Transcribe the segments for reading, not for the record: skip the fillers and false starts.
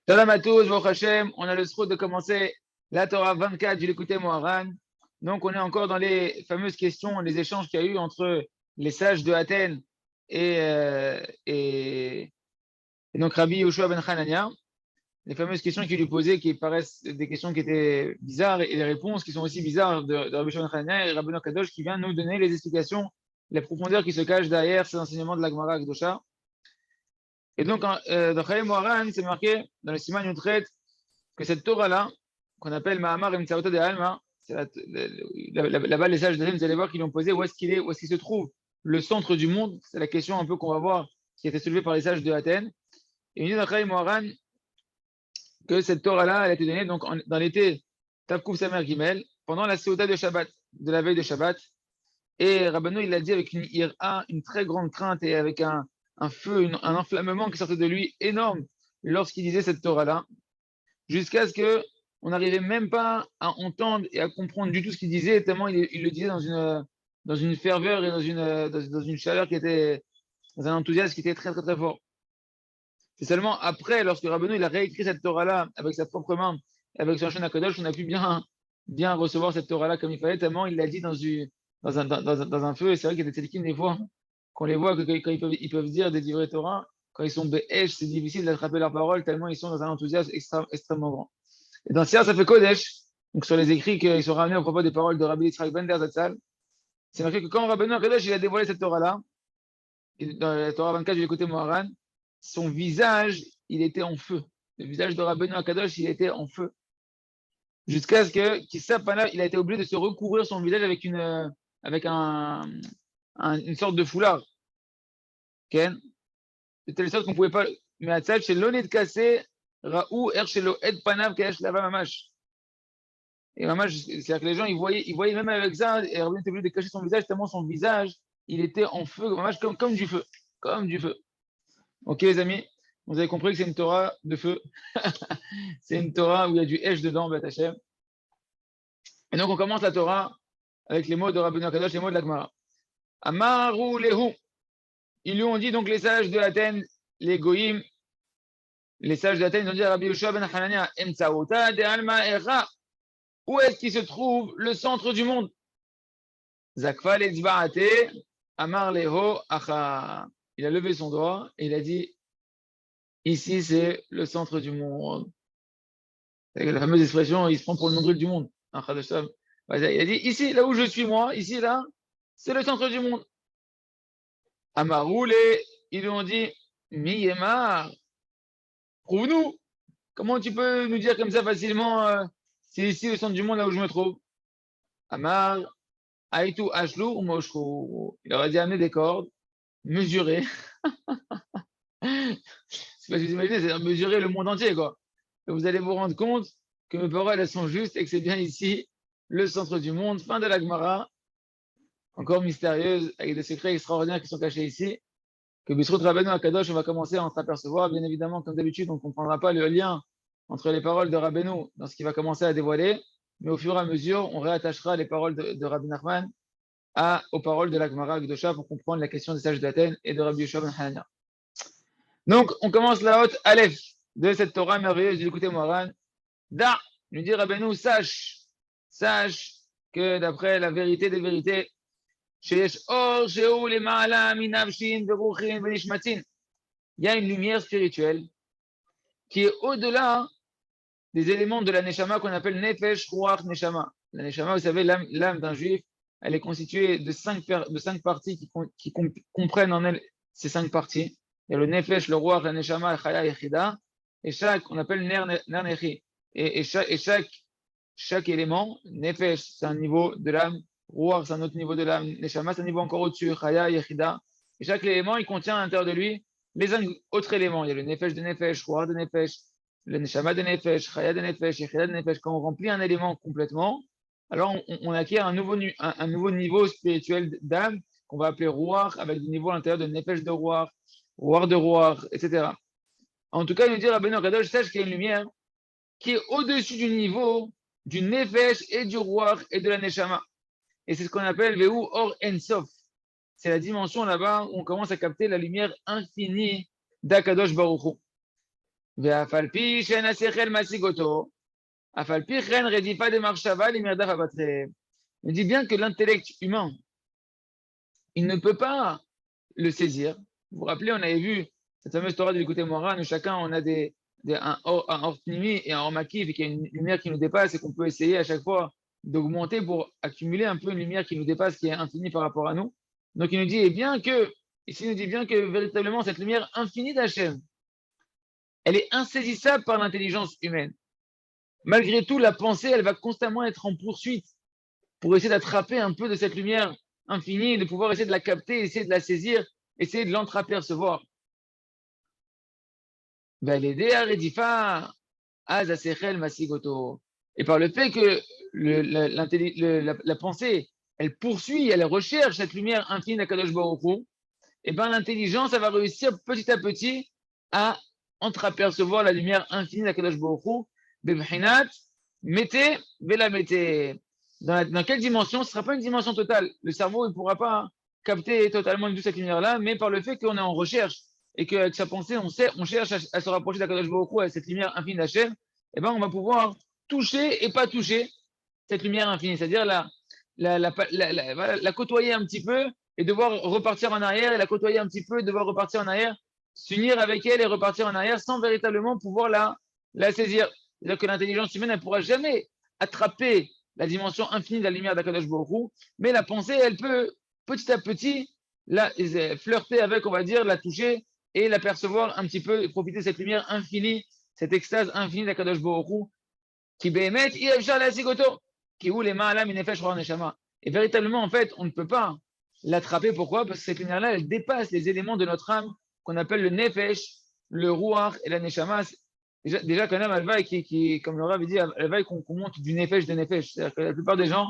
Shalom à tous, Baruch Hashem. On a le sroud de commencer la Torah 24 du Likutei Moharan. Donc, on est encore dans les fameuses questions, les échanges qu'il y a eu entre les sages de Athènes et donc Rabbi Yoshua ben Hanania. Les fameuses questions qu'il lui posait, qui paraissent des questions qui étaient bizarres, et les réponses qui sont aussi bizarres de Rabbi Yoshua ben Hanania et Rabbi Kadosh qui vient nous donner les explications, les profondeurs qui se cachent derrière ces enseignements de la Gemara Akdosha. Et donc, dans Chayei Moharan, c'est marqué dans le Siman Yutret que cette Torah-là, qu'on appelle Mahamar Emtsaota de Alma, c'est là-bas les sages de vous allez voir qu'ils lui ont posé où est-ce qu'il se trouve le centre du monde. C'est la question un peu qu'on va voir qui a été soulevée par les sages de Athènes. Et il dit dans Chayei Moharan que cette Torah-là, elle a été donnée donc, dans l'été Tavkuf Samer Gimel, pendant la Seuda de Shabbat, de la veille de Shabbat. Et Rabbeinu, il l'a dit avec une ira, une très grande crainte et avec un feu, un enflammement qui sortait de lui énorme lorsqu'il disait cette Torah-là, jusqu'à ce qu'on n'arrivait même pas à entendre et à comprendre du tout ce qu'il disait, tellement il le disait dans une ferveur et dans une chaleur qui était, dans un enthousiasme qui était très très très fort. C'est seulement après, lorsque Rabbeinu il a réécrit cette Torah-là avec sa propre main, avec son Shon HaKadosh, qu'on a pu bien recevoir cette Torah-là comme il fallait, tellement il l'a dit dans un feu. Et c'est vrai qu'il y a des tzadikim des fois, qu'on les voit, que quand ils peuvent dire des livrets Torah, quand ils sont be'esh, c'est difficile d'attraper leurs paroles, tellement ils sont dans un enthousiasme extrêmement grand. Et dans Siyar, ça fait Kodesh, donc sur les écrits qui sont ramenés au propos des paroles de Rabbi Yitzhak ben der Zatzal, c'est marqué que quand Rabbeinu HaKadosh il a dévoilé cette Torah-là, dans la Torah 24 du Likutei Moharan, son visage, il était en feu. Le visage de Rabbeinu HaKadosh, il était en feu. Jusqu'à ce que Kissapana, il a été obligé de se recouvrir son visage avec une sorte de foulard. Okay? De telle sorte qu'on ne pouvait pas. Mais à Tzad, chez l'honnête cassé, Raou, Ershelo, Ed Panav, Kayash Lava Mamash. Et Mamash, c'est-à-dire que les gens, ils voyaient même avec ça, et Rabbeinu était obligé de cacher son visage, tellement son visage, il était en feu, Mamash, comme du feu. Comme du feu. Ok, les amis, vous avez compris que c'est une Torah de feu. C'est une Torah où il y a du Hesh dedans, Beth Hashem. Et donc, on commence la Torah avec les mots de Rabbeinu HaKadosh, les mots de la Gemara. Amaru lehu. Ils lui ont dit, donc, les sages de Athènes, les Goïm, les sages d'Athènes, ils ont dit à Rabbi Yoshua ben Hanania, Emtsaota de Alma Era. Où est-ce qu'il se trouve le centre du monde? Zakfa letzbaate, Amar leho acha. Il a levé son doigt et il a dit, ici, c'est le centre du monde. C'est la fameuse expression, il se prend pour le nombril du monde. Il a dit, ici, là où je suis moi, ici, là, c'est le centre du monde. Amaroule, ils lui ont dit, Miyemar, prouve-nous. Comment tu peux nous dire comme ça facilement, c'est ici le centre du monde, là où je me trouve? Amar, Aïtou, Ashlou ou Moshrou. Il leur a dit, amenez des cordes, mesurer. C'est pas ce que vous imaginez, c'est mesurer le monde entier, quoi. Et vous allez vous rendre compte que mes paroles, elles sont justes et que c'est bien ici, le centre du monde. Fin de la Gemara, encore mystérieuse, avec des secrets extraordinaires qui sont cachés ici, que Bisrout Rabbeinu HaKadosh, on va commencer à en s'apercevoir. Bien évidemment, comme d'habitude, on ne comprendra pas le lien entre les paroles de Rabbeinu dans ce qui va commencer à dévoiler, mais au fur et à mesure, on réattachera les paroles de Rabbi Nachman aux paroles de la Gemara Akdosha pour comprendre la question des sages d'Athènes et de Rabbi Yoshua ben Hanania. Donc, on commence la haute Aleph de cette Torah merveilleuse du Likutei Moharan. Da, nous dit Rabbeinu, sache que d'après la vérité des vérités, il y a une lumière spirituelle qui est au-delà des éléments de la Neshama qu'on appelle Nefesh, Ruach, Neshama. La Neshama, vous savez, l'âme d'un juif, elle est constituée de cinq parties qui comprennent en elle ces 5 parties. Il y a le Nefesh, le Ruach, la Neshama, la Chaya, Yechida, et chaque, on appelle Ner Nechi. Et chaque élément, Nefesh, c'est un niveau de l'âme, Ruach, c'est un autre niveau de l'âme, Neshama, c'est un niveau encore au-dessus, Chaya, Yechida. Et chaque élément, il contient à l'intérieur de lui les autres éléments. Il y a le Nefesh de Nefesh, Ruach de Nefesh, le Neshama de Nefesh, Chaya de Nefesh, Yechida de Nefesh. Quand on remplit un élément complètement, alors on acquiert un nouveau niveau spirituel d'âme qu'on va appeler Ruach, avec des niveaux à l'intérieur de Nefesh de Ruach, Ruach de Ruach, etc. En tout cas, il nous dit Rabbeinu HaKadosh, sache qu'il y a une lumière qui est au-dessus du niveau du Nefesh et du Ruach et de la Neshama. Et c'est ce qu'on appelle Vehu Or Ensof. C'est la dimension là-bas où on commence à capter la lumière infinie d'Akadosh Baruch Hu. Ve'afalpi she'en hasechel masigoto. Afalpi chen redifa de marshava limirdaf abatre. On dit bien que l'intellect humain, il ne peut pas le saisir. Vous vous rappelez, on avait vu cette fameuse Torah de l'écouter Moran où chacun on a un hors nuit et un hors makif et qu'il y a une lumière qui nous dépasse et qu'on peut essayer à chaque fois d'augmenter pour accumuler un peu une lumière qui nous dépasse, qui est infinie par rapport à nous. Donc il nous dit ici il nous dit bien que véritablement cette lumière infinie d'Hachem, elle est insaisissable par l'intelligence humaine. Malgré tout, la pensée, elle va constamment être en poursuite pour essayer d'attraper un peu de cette lumière infinie, de pouvoir essayer de la capter, essayer de la saisir, essayer de l'entreapercevoir. Et par le fait que la pensée, elle poursuit, elle recherche cette lumière infinie d'Akadosh Baruch Hu, et bien l'intelligence, elle va réussir petit à petit à entreapercevoir la lumière infinie d'Akadosh Baruch Hu, Bebchinat, Mete, Vela Mete. Dans quelle dimension? Ce ne sera pas une dimension totale. Le cerveau ne pourra pas capter totalement cette lumière-là, mais par le fait qu'on est en recherche et qu'avec sa pensée, on cherche à se rapprocher d'Akadosh Baruch Hu, à cette lumière infinie d'Hachem, eh ben, on va pouvoir toucher et pas toucher cette lumière infinie, c'est-à-dire la côtoyer un petit peu et devoir repartir en arrière, et la côtoyer un petit peu, devoir repartir en arrière, s'unir avec elle et repartir en arrière sans véritablement pouvoir la saisir. C'est-à-dire que l'intelligence humaine, elle ne pourra jamais attraper la dimension infinie de la lumière d'Akadosh Baruch Hu, mais la pensée, elle peut petit à petit flirter avec, on va dire, la toucher et l'apercevoir un petit peu, et profiter de cette lumière infinie, cette extase infinie d'Akadosh Baruch Hu, qui bémet, qui ou les ma'ala minefesh roh neshama. Et véritablement, en fait, on ne peut pas l'attraper. Pourquoi? Parce que cette lumière-là, elle dépasse les éléments de notre âme qu'on appelle le nefesh, le ruach et la neshama. Déjà qu'un homme, elle va, comme le Rav dit, elle va qu'on monte du nefesh de nefesh. C'est-à-dire que la plupart des gens,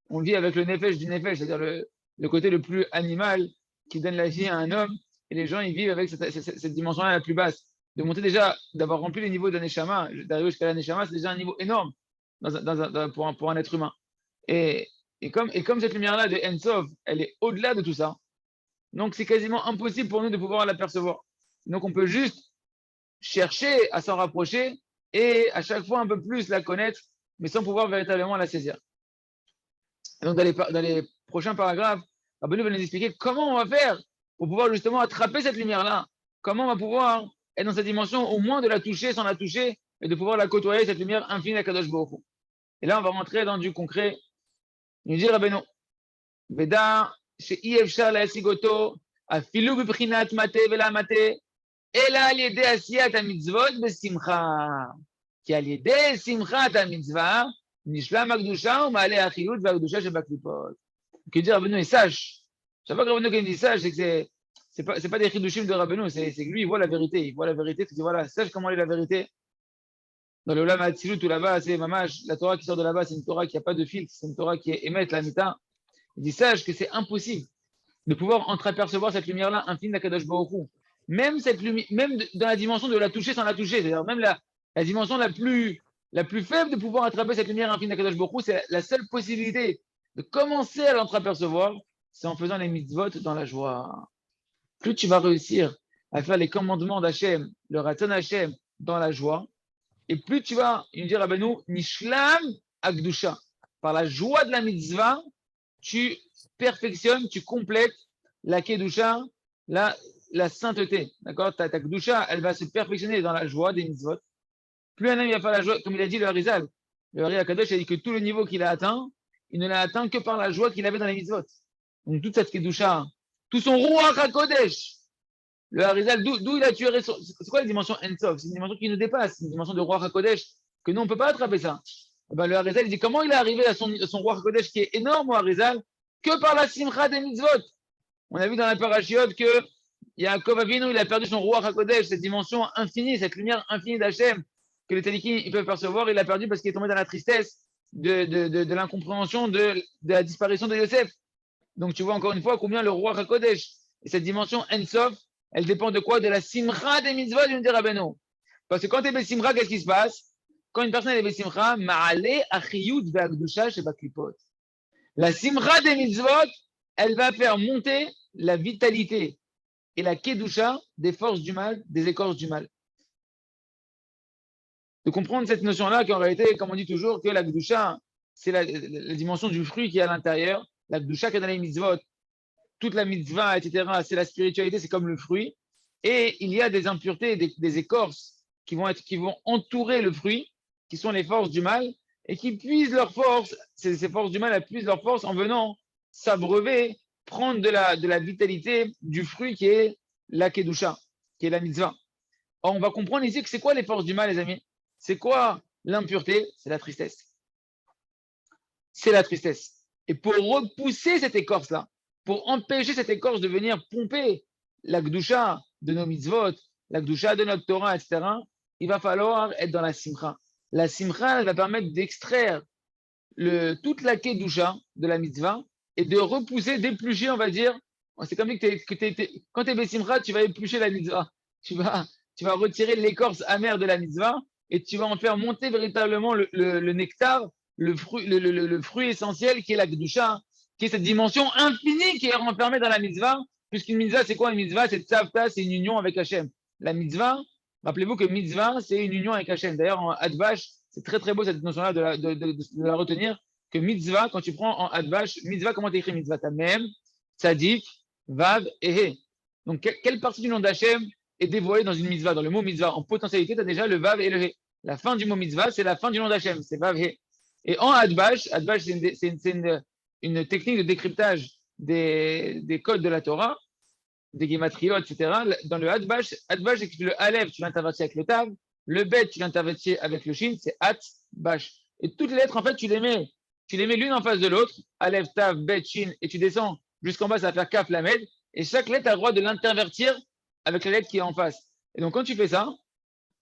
on vit avec le nefesh du nefesh, c'est-à-dire le côté le plus animal qui donne la vie à un homme. Et les gens, ils vivent avec cette dimension-là la plus basse. De monter déjà, d'avoir rempli les niveaux de la neshama, d'arriver jusqu'à la neshama, c'est déjà un niveau énorme pour un être humain. Et comme cette lumière-là de Ensof, elle est au-delà de tout ça, donc c'est quasiment impossible pour nous de pouvoir l'apercevoir. Donc on peut juste chercher à s'en rapprocher et à chaque fois un peu plus la connaître, mais sans pouvoir véritablement la saisir. Et donc dans les prochains paragraphes, Rabbeinu va nous expliquer comment on va faire pour pouvoir justement attraper cette lumière-là, comment on va pouvoir être dans cette dimension, au moins de la toucher sans la toucher, et de pouvoir la côtoyer, cette lumière infinie d'Akadosh Baruch Hu. Et là, on va rentrer dans du concret. Il nous dit Rabbeinu, Veda, she'i efshar la'esigoto, afilu b'bchinat mate vela mate, ela al yedei asiyat hamitzvot besimcha. Ki al yedei simchat hamitzvah, nishlam hakdusha u'ma'ale achilut v'hakdusha shebaklipot. Que dit Rabbeinu, et sache. Je sais pas que Rabbeinu, quand il dit sage, c'est que c'est pas des chidushim de Rabbeinu, c'est que lui, il voit la vérité. Il voit la vérité, il dit voilà, sache comment est la vérité. Dans le Olam Hatzilut, tout là-bas, c'est mamash, la Torah qui sort de là-bas, c'est une Torah qui n'a pas de filtre, c'est une Torah qui est émette, la mita. Il dit, sache que c'est impossible de pouvoir entreapercevoir cette lumière-là infinie d'Akadosh Baruch Hu. Même dans la dimension de la toucher sans la toucher, c'est-à-dire même la dimension la plus faible de pouvoir attraper cette lumière infinie d'Akadosh Baruch Hu, c'est la seule possibilité de commencer à l'entreapercevoir, c'est en faisant les mitzvot dans la joie. Plus tu vas réussir à faire les commandements d'Hachem, le Ratzon Hachem dans la joie, et plus tu vas, il nous dit Rabbeinu, Nishlam Akdusha. Par la joie de la mitzvah, tu perfectionnes, tu complètes la Kedusha, la sainteté. D'accord? Ta Kedusha, elle va se perfectionner dans la joie des mitzvot. Plus un homme va faire la joie, comme il a dit le Harizal, le Harizal Kadosh a dit que tout le niveau qu'il a atteint, il ne l'a atteint que par la joie qu'il avait dans les mitzvot. Donc toute cette Kedusha, tout son Ruach HaKodesh, le Harizal, d'où il a tué. C'est quoi la dimension Ensof? C'est une dimension qui nous dépasse, c'est une dimension de Roi HaKodesh, que nous, on ne peut pas attraper ça. Et ben, le Harizal, il dit comment il est arrivé à son Roi HaKodesh qui est énorme, au Harizal, que par la Simcha des mitzvot. On a vu dans la parachiote que Yaakov Avinu, il a perdu son Roi HaKodesh, cette dimension infinie, cette lumière infinie d'Hachem, que les Talikim, ils peuvent percevoir, il a perdu parce qu'il est tombé dans la tristesse de l'incompréhension de la disparition de Yosef. Donc tu vois encore une fois combien le Roi HaKodesh, et cette dimension Ensof, elle dépend de quoi? De la simcha des mitzvot du Rabbeinu. Parce que quand tu es besimcha, qu'est-ce qui se passe? Quand une personne est besimcha, ma'ale achiyut ve'akdusha shebaklipot. La simcha des mitzvot, elle va faire monter la vitalité et la kedusha des forces du mal, des écorces du mal. de comprendre cette notion-là qu'en réalité, comme on dit toujours, que la Gdusha, c'est la dimension du fruit qui est à l'intérieur. La Gdusha qui est dans les mitzvot, toute la mitzvah, etc., c'est la spiritualité, c'est comme le fruit. Et il y a des impuretés, des écorces qui vont entourer le fruit, qui sont les forces du mal, et qui puisent leur force, ces forces du mal, elles puisent leur force en venant s'abreuver, prendre de la vitalité du fruit qui est la Kedusha, qui est la mitzvah. Or, on va comprendre ici que c'est quoi les forces du mal, les amis? C'est quoi l'impureté? C'est la tristesse. C'est la tristesse. Et pour repousser cette écorce-là, pour empêcher cette écorce de venir pomper la Gdusha de nos mitzvot, la Gdusha de notre Torah, etc., il va falloir être dans la simcha. La simcha, elle va permettre d'extraire toute la Kedusha de la mitzvah et de repousser, d'éplucher, on va dire. C'est comme si quand tu es Bessimcha, tu vas éplucher la mitzvah. Tu vas retirer l'écorce amère de la mitzvah et tu vas en faire monter véritablement le nectar, le fruit essentiel qui est la Kedusha, qui est cette dimension infinie qui est renfermée dans la mitzvah. Puisqu'une mitzvah, c'est quoi une mitzvah? C'est tzavta, c'est une union avec Hachem. La mitzvah, rappelez-vous que mitzvah, c'est une union avec Hachem. D'ailleurs, en Advash, c'est très très beau cette notion-là de la retenir, que mitzvah, quand tu prends en Advash, mitzvah, comment tu écris mitzvah? T'as même, tzadik, vav et he. Donc, quelle partie du nom d'Hachem est dévoilée dans une mitzvah? Dans le mot mitzvah, en potentialité, tu as déjà le vav et le he. La fin du mot mitzvah, c'est la fin du nom d'Hachem, c'est vav he. Et en Advash, c'est une technique de décryptage des codes de la Torah, des guématriot, etc. Dans le Advash, c'est que le Aleph, tu l'intervertis avec le Tav, le Bet, tu l'intervertis avec le Shin, c'est At-Bash. Et toutes les lettres, en fait, tu les mets l'une en face de l'autre, Aleph, Tav, Bet, Shin, et tu descends jusqu'en bas, ça va faire Kaf, Lamed, et chaque lettre a le droit de l'intervertir avec la lettre qui est en face. Et donc, quand tu fais ça,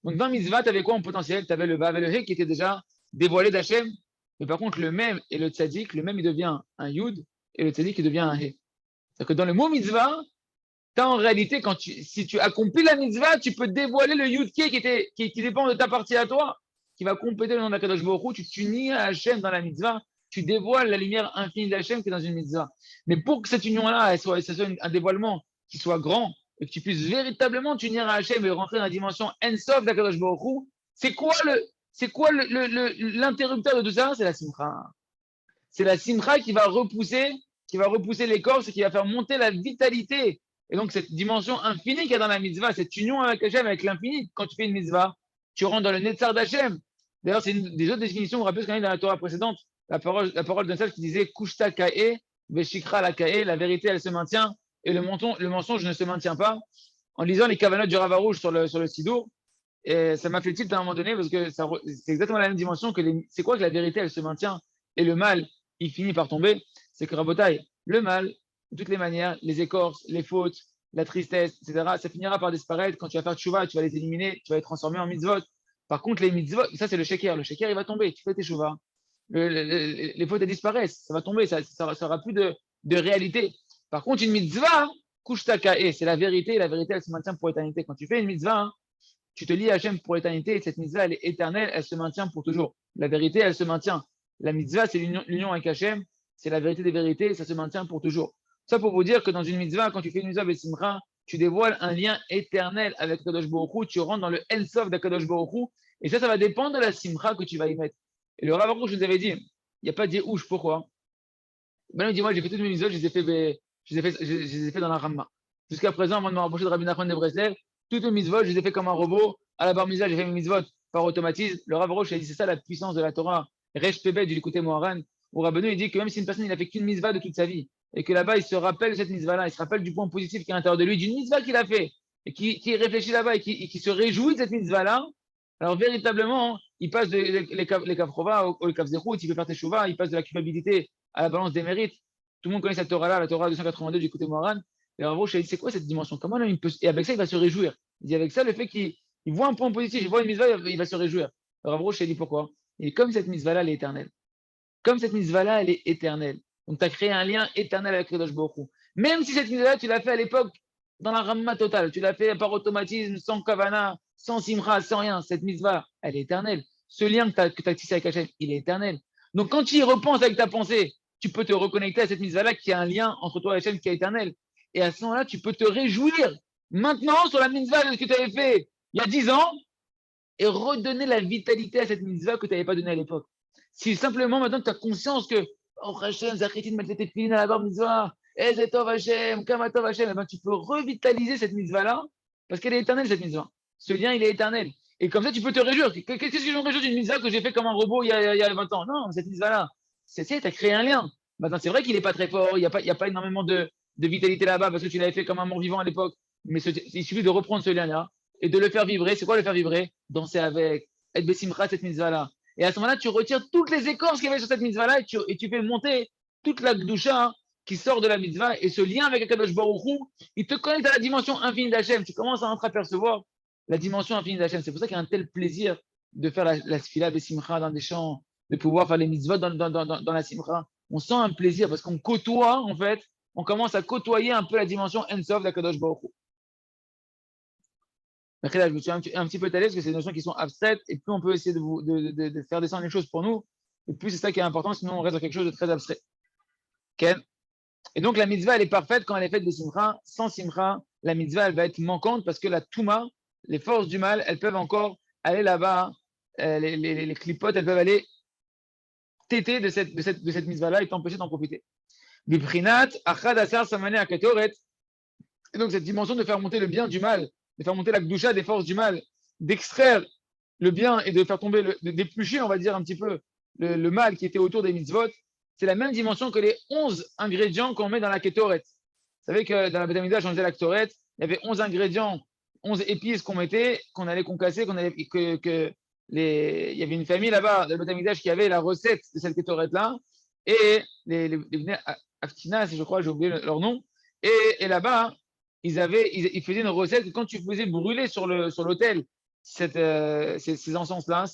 donc dans Mitzvah, tu avais quoi en potentiel? Tu avais le Vav et le He qui étaient déjà dévoilés d'Hachem, mais par contre, le même et le Tzadik, le même, il devient un Yud, et le Tzadik, il devient un He. C'est-à-dire que dans le mot Mitzvah, en réalité, si tu accomplis la mitzvah, tu peux dévoiler le Yudke qui dépend de ta partie à toi, qui va compléter le nom d'Akadosh Baruch Hu. Tu t'unis à Hachem dans la mitzvah, tu dévoiles la lumière infinie d'Hachem qui est dans une mitzvah. Mais pour que cette union-là, ce soit un dévoilement qui soit grand et que tu puisses véritablement t'unir à Hachem et rentrer dans la dimension Ensof d'Akadosh Baruch Hu, c'est quoi l'interrupteur de tout ça? C'est la simcha. C'est la simcha qui va repousser l'écorce et qui va faire monter la vitalité. Et donc, cette dimension infinie qu'il y a dans la mitzvah, cette union avec Hachem, avec l'infini, quand tu fais une mitzvah, tu rentres dans le Netzar d'Hachem. D'ailleurs, c'est une des autres définitions, vous vous rappelez ce qu'on a dit dans la Torah précédente, la parole d'un sage qui disait Kushta Kae, Veshikra la Kae, la vérité, elle se maintient, et le mensonge ne se maintient pas. En lisant les Kavanot du Rav Arush sur le Sidour, et ça m'a fait tilt à un moment donné, parce que c'est exactement la même dimension que c'est quoi que la vérité, elle se maintient, et le mal, il finit par tomber. C'est que Rabotai, le mal, de toutes les manières, les écorces, les fautes, la tristesse, etc., ça finira par disparaître. Quand tu vas faire tchouva, tu vas les éliminer, tu vas les transformer en mitzvot. Par contre, les mitzvot, ça c'est le sheker. Le sheker, il va tomber. Tu fais tes tchouva. Les fautes, elles disparaissent. Ça va tomber. Ça n'aura plus de réalité. Par contre, une mitzvah, kushtakae, c'est la vérité. Et la vérité, elle se maintient pour l'éternité. Quand tu fais une mitzvah, hein, tu te lis à Hachem pour l'éternité. Et cette mitzvah, elle est éternelle. Elle se maintient pour toujours. La vérité, elle se maintient. La mitzvah, c'est l'union avec Hachem. C'est la vérité des vérités. Et ça se maintient pour toujours. Ça pour vous dire que dans une mitzvah, quand tu fais une mitzvah Besimcha, tu dévoiles un lien éternel avec Kadosh Baruch Hu, tu rentres dans le Ensof de Kadosh Baruch Hu, et ça va dépendre de la simcha que tu vas y mettre. Et le Rav Aruch, je vous avais dit, il n'y a pas de Yehush, pourquoi? Ben, il dit, moi, j'ai fait toutes mes mitzvahs, je les ai fait dans la Ramma. Jusqu'à présent, avant de me rapprocher de Rabbi Nachman de Breslev, toutes mes mitzvahs, je les ai fait comme un robot. À la bar mitzvah, j'ai fait mes mitzvahs par automatisme. Le Rav Aruch, il a dit, c'est ça la puissance de la Torah. Resh Pebet, du l'écouter Moharan, où Rabbeinu, il dit que même si une personne, il a fait qu'une mitzvah de toute sa vie, et que là-bas, il se rappelle de cette mitzvah-là, il se rappelle du point positif qui est à l'intérieur de lui, d'une mitzvah qu'il a fait, et qui réfléchit là-bas et qui se réjouit de cette mitzvah-là, alors véritablement, il passe les kafrova au kafzerout, il peut faire teshuva, il passe de la culpabilité à la balance des mérites. Tout le monde connaît cette Torah-là, la Torah 282 du côté Moharan. Et alors, je dit, c'est quoi cette dimension? Comment il peut... Et avec ça, il va se réjouir. Il dit, avec ça, le fait qu'il voit un point positif, il voit une mitzvah, il va se réjouir. Alors, je dit, pourquoi? Et comme cette mitzvah-là, elle est éternelle. Comme cette mitzvah-là, elle est éternelle. Donc, tu as créé un lien éternel avec Kadosh Baruch Hu. Même si cette mitzvah-là, tu l'as fait à l'époque dans la ramma totale, tu l'as fait par automatisme, sans kavana, sans simcha, sans rien, cette mitzvah, elle est éternelle. Ce lien que tu as tissé avec Hachem, il est éternel. Donc, quand tu y repenses avec ta pensée, tu peux te reconnecter à cette mitzvah-là qui a un lien entre toi et Hachem qui est éternel. Et à ce moment-là, tu peux te réjouir maintenant sur la mitzvah que tu avais fait il y a 10 ans, et redonner la vitalité à cette mitzvah que tu n'avais pas donnée à l'époque. Si simplement maintenant tu as conscience que oh Hachem, Zachritin, mettre tes filines à la barbe mitzvah, Ezetov Hachem, Kamatov Hachem, eh ben, tu peux revitaliser cette mitzvah-là parce qu'elle est éternelle, cette mitzvah. Ce lien, il est éternel. Et comme ça, tu peux te réjouir. Qu'est-ce que je me réjouis d'une mitzvah que j'ai fait comme un robot il y a 20 ans? Non, cette mitzvah-là, tu as créé un lien. Maintenant, c'est vrai qu'il n'est pas très fort, il n'y a pas énormément de vitalité là-bas parce que tu l'avais fait comme un mort-vivant à l'époque. Mais il suffit de reprendre ce lien-là et de le faire vibrer. C'est quoi le faire vibrer? Danser avec, être bessimcha, cette mitzvah-là. Et à ce moment-là, tu retires toutes les écorces qu'il y avait sur cette mitzvah-là et tu fais monter toute la gdusha qui sort de la mitzvah. Et ce lien avec Akadosh Baruch Hu, il te connecte à la dimension infinie d'Hachem. Tu commences à entreapercevoir la dimension infinie d'Hachem. C'est pour ça qu'il y a un tel plaisir de faire la sfila des simcha dans des champs, de pouvoir faire les mitzvot dans la simcha. On sent un plaisir parce qu'on côtoie, en fait, on commence à côtoyer un peu la dimension Ensof d'Akadosh Baruch Hu. Après, là, je me suis un petit peu étalé parce que c'est des notions qui sont abstraites et plus on peut essayer de faire descendre les choses pour nous, et plus c'est ça qui est important, sinon on reste dans quelque chose de très abstrait. Okay. Et donc la mitzvah, elle est parfaite quand elle est faite de simcha. Sans simcha, la mitzvah, elle va être manquante parce que la touma, les forces du mal, elles peuvent encore aller là-bas, les clipotes, elles peuvent aller téter de cette mitzvah-là et t'empêcher d'en profiter. Biprinat, achad asar samane akatoret. Et donc cette dimension de faire monter le bien du mal, de faire monter la gdusha des forces du mal, d'extraire le bien et de faire tomber, d'éplucher, on va dire un petit peu, le mal qui était autour des mitzvot, c'est la même dimension que les 11 ingrédients qu'on met dans la ketoret. Vous savez que dans la Beth Amikdash, on faisait la ketoret, il y avait 11 ingrédients, 11 épices qu'on mettait, qu'on allait concasser, il y avait une famille là-bas, dans la Beth Amikdash, qui avait la recette de cette ketoret-là, et les Aftinas, je crois, j'ai oublié leur nom, et là-bas, ils faisaient une recette que quand tu faisais brûler sur l'autel ces encens-là,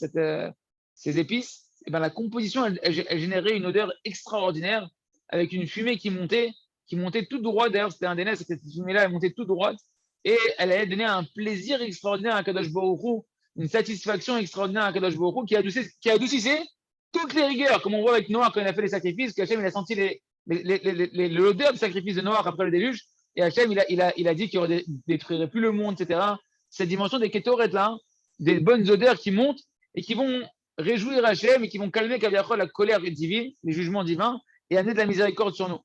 ces épices, et ben la composition, elle générait une odeur extraordinaire avec une fumée qui montait tout droit. D'ailleurs, c'était un des nez, cette fumée-là, elle montait tout droite et elle allait donner un plaisir extraordinaire à Kadosh Baruch Hu, une satisfaction extraordinaire à Kadosh Baruch Hu qui adoucissait toutes les rigueurs, comme on voit avec Noah quand il a fait les sacrifices, qu'Hachem il a senti l'odeur du sacrifice de Noah après le déluge. Et Hachem, il a dit qu'il ne détruirait plus le monde, etc. Cette dimension des kétoret là, des bonnes odeurs qui montent et qui vont réjouir Hachem et qui vont calmer Kaviachol la colère divine, les jugements divins, et amener de la miséricorde sur nous.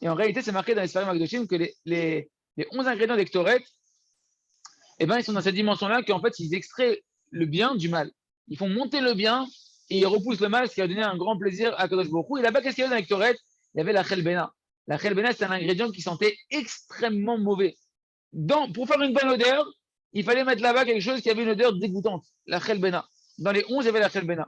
Et en réalité, c'est marqué dans les Sfarim Akdoshim que les 11 ingrédients des kétoret, eh ben, ils sont dans cette dimension-là qu'en fait, ils extraient le bien du mal. Ils font monter le bien et ils repoussent le mal, ce qui a donné un grand plaisir à Kadosh Baruch Hu. Et là-bas, qu'est-ce qu'il y avait dans les kétoret? Il y avait la chelbena. La chelbena, c'est un ingrédient qui sentait extrêmement mauvais. Pour faire une bonne odeur, il fallait mettre là-bas quelque chose qui avait une odeur dégoûtante, la chelbena. Dans les 11, il y avait la chelbena.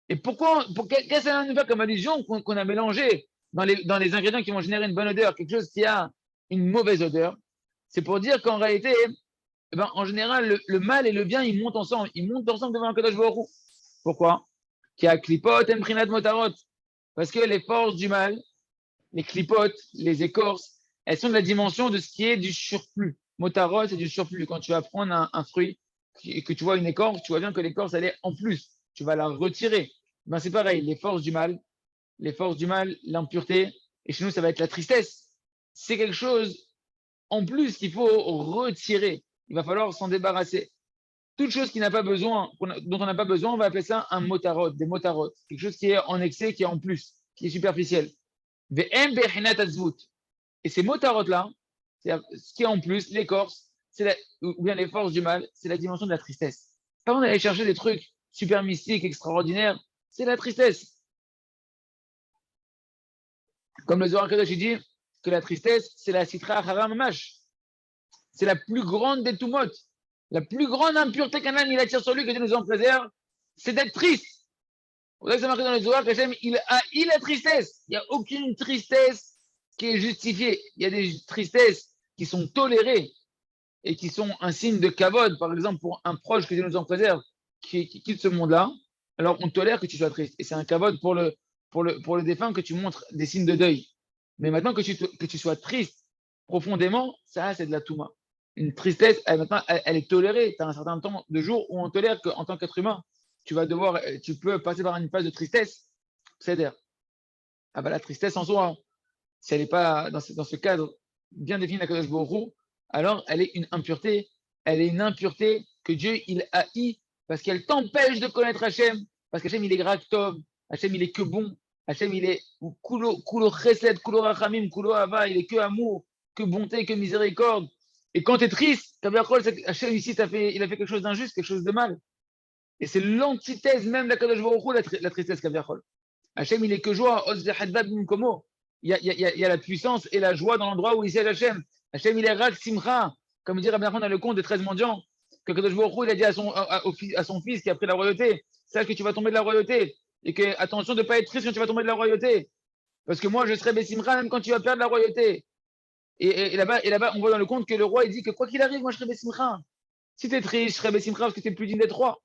Et qu'est-ce que ça nous fait comme allusion qu'on a mélangé dans les ingrédients qui vont générer une bonne odeur, quelque chose qui a une mauvaise odeur? C'est pour dire qu'en réalité, eh ben, en général, le mal et le bien, ils montent ensemble. Ils montent ensemble devant un Kadosh Baruch Hu. Pourquoi? Qui a klipot, emprinat motarot. Parce que les forces du mal, les clipotes, les écorces, elles sont de la dimension de ce qui est du surplus. Motarot, c'est du surplus. Quand tu vas prendre un fruit et que tu vois une écorce, tu vois bien que l'écorce, elle est en plus. Tu vas la retirer. Ben, c'est pareil, les forces du mal, l'impureté, et chez nous, ça va être la tristesse. C'est quelque chose en plus qu'il faut retirer. Il va falloir s'en débarrasser. Toute chose qui n'a pas besoin, dont on n'a pas besoin, on va appeler ça un motarot, des motarotes. Quelque chose qui est en excès, qui est en plus, qui est superficiel. Et ces motarotes-là, ce qui est en plus, l'écorce, ou bien les forces du mal, c'est la dimension de la tristesse. Pas on aller chercher des trucs super mystiques, extraordinaires, c'est la tristesse. Comme le Zohar Kadosh dit que la tristesse, c'est la sitra achara mamash. C'est la plus grande des tumot. La plus grande impureté qu'un âme il attire sur lui, que Dieu nous en préserve, c'est d'être triste. Vous savez que c'est marqué dans le Zohar qu'Hachem, il haït la tristesse. Il n'y a aucune tristesse qui est justifiée. Il y a des tristesses qui sont tolérées et qui sont un signe de kavod, par exemple, pour un proche que Dieu nous en préserve, qui quitte ce monde-là. Alors, on tolère que tu sois triste. Et c'est un kavod pour le défunt que tu montres des signes de deuil. Mais maintenant que tu sois triste profondément, ça, c'est de la touma. Une tristesse, maintenant, elle est tolérée. Tu as un certain temps de jour où on tolère qu'en tant qu'être humain, tu peux passer par une phase de tristesse. C'est-à-dire, ah bah, la tristesse en soi, si elle n'est pas dans ce cadre bien défini de Kadosh Baruch Hu, alors elle est une impureté. Elle est une impureté que Dieu, il haït parce qu'elle t'empêche de connaître Hachem, parce qu'Hachem, il est Graktov, Hachem, il est que bon, Hachem, il est Kulo Chesed, Kulo Rachamim, Kulo Ava, il est que amour, que bonté, que miséricorde. Et quand tu es triste, Hachem, ici, il a fait quelque chose d'injuste, quelque chose de mal. Et c'est l'antithèse même de la Kadosh Baruch Hu, la tristesse Kaviachol. Hachem, il est que joie, il y a la puissance et la joie dans l'endroit où il siège Hachem. Hachem, il est Rak Simcha, comme dit Rabbi Nachman dans le conte des 13 mendiants, que Kadosh Baruch Hu, il a dit à son fils qui a pris la royauté, sache que tu vas tomber de la royauté, et que attention de ne pas être triste quand tu vas tomber de la royauté, parce que moi je serai Bessimcha même quand tu vas perdre la royauté. Et là-bas, on voit dans le conte que le roi, il dit que quoi qu'il arrive, moi je serai Bessimcha. Si tu es triste, je serai Bessimcha parce que tu es plus digne d'être roi.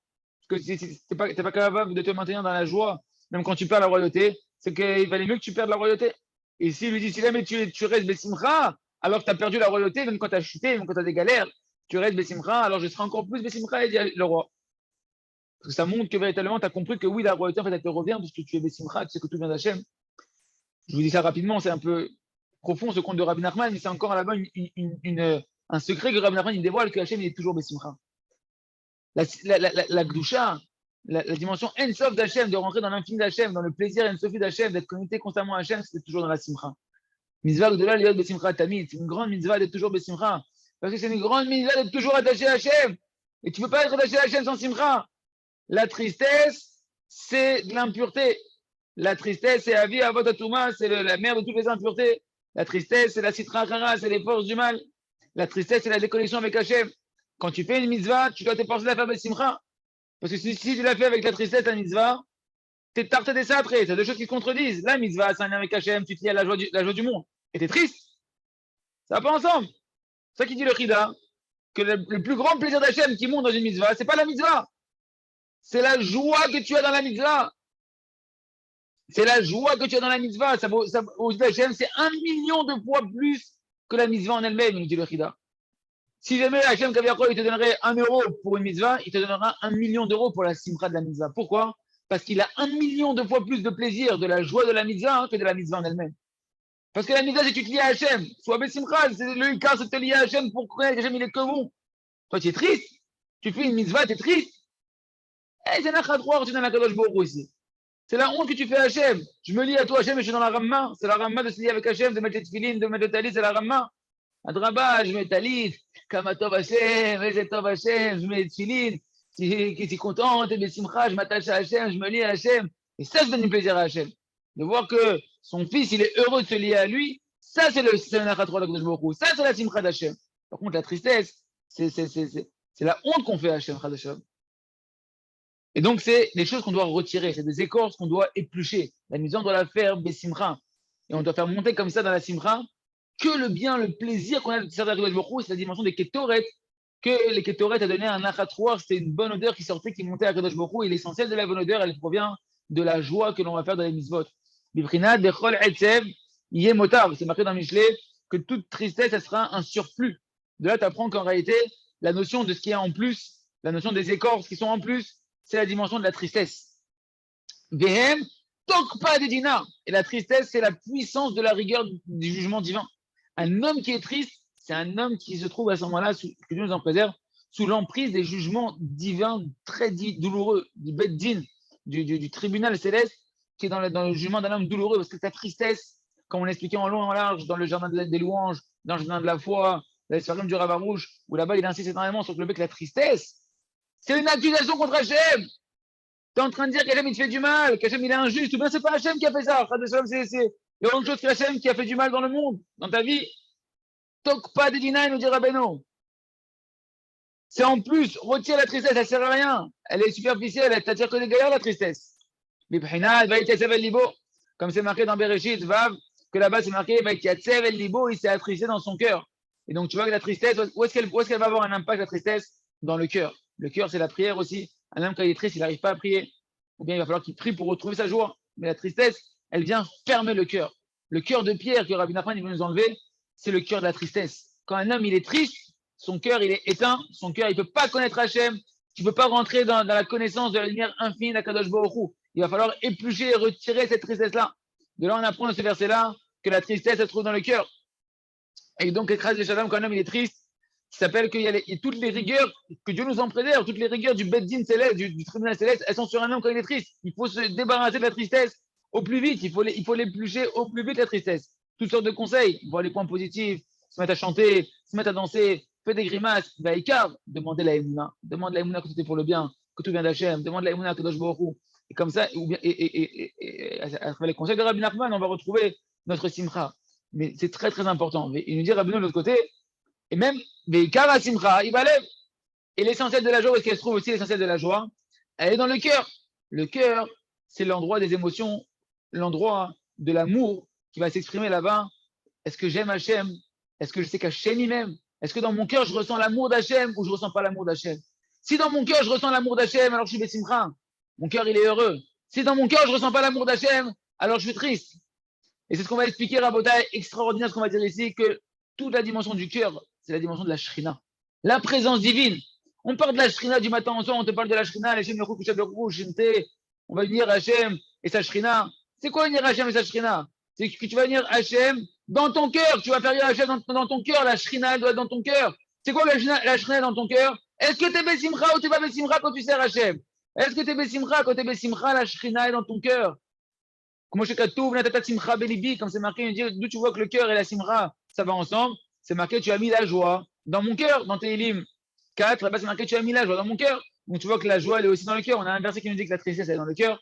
Parce que si tu n'es pas capable de te maintenir dans la joie, même quand tu perds la royauté, c'est qu'il valait mieux que tu perdes la royauté. Et s'il lui dit, si jamais tu restes Bessimcha, alors que tu as perdu la royauté, même quand tu as chuté, même quand tu as des galères, tu restes Bessimcha, alors je serai encore plus Bessimcha, il dit le roi. Parce que ça montre que véritablement, tu as compris que oui, la royauté, en fait, elle te revient parce que tu es Bessimcha, tu sais que tout vient d'Hachem. Je vous dis ça rapidement, c'est un peu profond ce conte de Rabbi Nachman, mais c'est encore là-bas un secret que Rabbi Nachman il dévoile, que Hachem il est toujours Bessimcha. La Gdusha, la dimension Ensof d'Hachem, de rentrer dans l'infini d'Hachem, dans le plaisir Ensofi d'Hachem, d'être connecté constamment à Hachem, c'est toujours dans la Simcha. Mitzvah Gdola liot Besimcha Tamid, c'est une grande mitzvah d'être toujours Besimcha, parce que c'est une grande mitzvah d'être toujours attaché à Hachem, et tu ne peux pas être attaché à Hachem sans Simcha. La tristesse, c'est de l'impureté. La tristesse, c'est Avi Avot Atuma, c'est la mère de toutes les impuretés. La tristesse, c'est la Sitra Achara, c'est les forces du mal. La tristesse, c'est la déconnexion avec Hachem. Quand tu fais une mitzvah, tu dois t'efforcer de la faire avec Simcha. Parce que si tu l'as fait avec la tristesse, la mitzvah, t'es tarté des satrés, c'est deux choses qui se contredisent. La mitzvah, c'est un lien avec Hachem, tu te lis à la joie du monde. Et t'es triste. Ça va pas ensemble. C'est ça qui dit le Chida, que le plus grand plaisir d'Hachem qui monte dans une mitzvah, c'est pas la mitzvah. C'est la joie que tu as dans la mitzvah. C'est la joie que tu as dans la mitzvah. Au d'Hachem, c'est 1 million de fois plus que la mitzvah en elle-même, nous dit le Chida. Si jamais Hachem Kaviachol, il te donnerait 1 euro pour une mitzvah, il te donnera 1 million d'euros pour la simcha de la mitzvah. Pourquoi? Parce qu'il a 1 million de fois plus de plaisir de la joie de la mitzvah que de la mitzvah en elle-même. Parce que la mitzvah, c'est que tu te lies à Hachem. Soit Bessimcha, c'est le Ikar, c'est de te lier à Hachem pour connaître Hachem, il est que bon. Toi, tu es triste. Tu fais une mitzvah, tu es triste. Eh, c'est Nachadroir, tu es dans la Kadosh Baruch Hu ici. C'est la honte que tu fais à Hachem. Je me lie à toi, Hachem, et je suis dans la Ramma. C'est la Ramma de se lier avec Hachem, de mettre les tefilines, de mettre le talit, c'est la Ramma. Adraba, je mets talit, Kamatov Hachem, Ezetov Hachem, je mets les tefilines, qui est content, et Bessimcha, je m'attache à Hachem, je me lie à Hachem. Et ça, ça donne du plaisir à Hachem. De voir que son fils, il est heureux de se lier à lui, ça, c'est le Nachatro d'Akadosh Baruch Hu. Ça, c'est la Simcha d'Hachem. Par contre, la tristesse, c'est la honte qu'on fait à Hachem, Hachem. Et donc, c'est des choses qu'on doit retirer, c'est des écorces qu'on doit éplucher. La mise on doit la faire Bessimcha. Et on doit faire monter comme ça dans la Simcha que le bien, le plaisir qu'on a de servir à Baruch Hu, c'est la dimension des Ketoret, que les Ketoret a donné un Nachatroir, c'est une bonne odeur qui sortait, qui montait à Kadosh Baruch Hu, et l'essentiel de la bonne odeur, elle provient de la joie que l'on va faire dans les mitzvot. Bibrina, Dechol, Etzev, Yemotar, c'est marqué dans Michelet, que toute tristesse, elle sera un surplus. De là, tu apprends qu'en réalité, la notion de ce qu'il y a en plus, la notion des écorces qui sont en plus, c'est la dimension de la tristesse. Vehem, Tokpa de Dinah. Et la tristesse, c'est la puissance de la rigueur du jugement divin. Un homme qui est triste, c'est un homme qui se trouve à ce moment-là, que Dieu nous en préserve, sous l'emprise des jugements divins très douloureux, du Bet Din, du tribunal céleste, qui est dans le jugement d'un homme douloureux, parce que ta tristesse, comme on l'expliquait en long et en large, dans le jardin des louanges, dans le jardin de la foi, dans l'histoire du Rav Arouche, où là-bas il insiste énormément sur le fait que la tristesse, c'est une accusation contre Hachem. Tu es en train de dire qu'Hachem il te fait du mal, qu'Hachem il est injuste, ou bien c'est pas Hachem qui a fait ça. Il y a autre chose qu'Hachem qui a fait du mal dans le monde, dans ta vie. Toque pas de dina, nous dit Rabbeinu. C'est en plus, retire la tristesse, elle sert à rien. Elle est superficielle, elle t'attire que des galères, la tristesse. Comme c'est marqué dans Bereshit, Vav, que là-bas c'est marqué, il s'est attristé dans son cœur. Et donc tu vois que la tristesse, où est-ce qu'elle va avoir un impact, la tristesse? Dans le cœur. Le cœur, c'est la prière aussi. Un homme, quand il est triste, il n'arrive pas à prier. Ou bien il va falloir qu'il prie pour retrouver sa joie. Mais la tristesse, elle vient fermer le cœur. Le cœur de pierre que Rabbi Nachman veut nous enlever, c'est le cœur de la tristesse. Quand un homme, il est triste, son cœur, il est éteint. Son cœur, il ne peut pas connaître Hachem. Tu ne peux pas rentrer dans la connaissance de la lumière infinie d'Akadosh Baruch Hu. Il va falloir éplucher et retirer cette tristesse-là. De là, on apprend dans ce verset-là que la tristesse se trouve dans le cœur. Et donc, écrase les shalom, quand un homme, il est triste, qui s'appelle qu'il y a, il y a toutes les rigueurs, que Dieu nous en préserve, toutes les rigueurs du Beddin céleste, du tribunal céleste, elles sont sur un homme quand il est triste. Il faut se débarrasser de la tristesse au plus vite, il faut l'éplucher au plus vite la tristesse. Toutes sortes de conseils, voir les points positifs, se mettre à chanter, se mettre à danser, faire des grimaces, Baïkar, demandez la Emouna, demande la Emouna que tout est pour le bien, que tout vient d'Hachem, demande la Emouna que Dosh Borou. Et comme ça, à travers les conseils de Rabbi Nachman, on va retrouver notre simcha. Mais c'est très très important. Il nous dit Rabbi de l'autre côté, et même Veikara Simcha, il va lève. Et l'essentiel de la joie, où est-ce qu'elle se trouve aussi l'essentiel de la joie? Elle est dans le cœur. Le cœur, c'est l'endroit des émotions, l'endroit de l'amour qui va s'exprimer là-bas. Est-ce que j'aime Hachem? Est-ce que je sais qu'Hachem il m'aime? Est-ce que dans mon cœur, je ressens l'amour d'Hachem ou je ne ressens pas l'amour d'Hachem? Si dans mon cœur, je ressens l'amour d'Hachem, alors je suis Bessimcha. Mon cœur, il est heureux. Si dans mon cœur, je ne ressens pas l'amour d'Hachem, alors je suis triste. Et c'est ce qu'on va expliquer, Rabotai, extraordinaire, ce qu'on va dire ici, que toute la dimension du cœur, c'est la dimension de la Shrina. La présence divine. On parle de la Shrina du matin au soir, on te parle de la Shrina, Hachem Yechou, Kushav Yechou, Shinte. On va venir Hachem et sa Shrina. C'est quoi venir Hachem et sa Shrina? C'est que tu vas venir Hachem dans ton cœur. Tu vas faire venir Hachem dans ton cœur. La Shrina, elle doit être dans ton cœur. C'est quoi la Shrina dans ton cœur? Est-ce que tu es Bessimcha ou tu n'es pas Bessimcha quand tu sers Hachem? Est-ce que tu es Bessimcha quand tu es Bessimcha, la Shrina est dans ton cœur? Comme c'est marqué, il dit, d'où tu vois que le cœur et la simra, ça va ensemble, c'est marqué, tu as mis la joie dans mon cœur, dans tes Elim 4, là-bas c'est marqué, tu as mis la joie dans mon cœur. Donc tu vois que la joie, elle est aussi dans le cœur. On a un verset qui nous dit que la tristesse, elle est dans le cœur.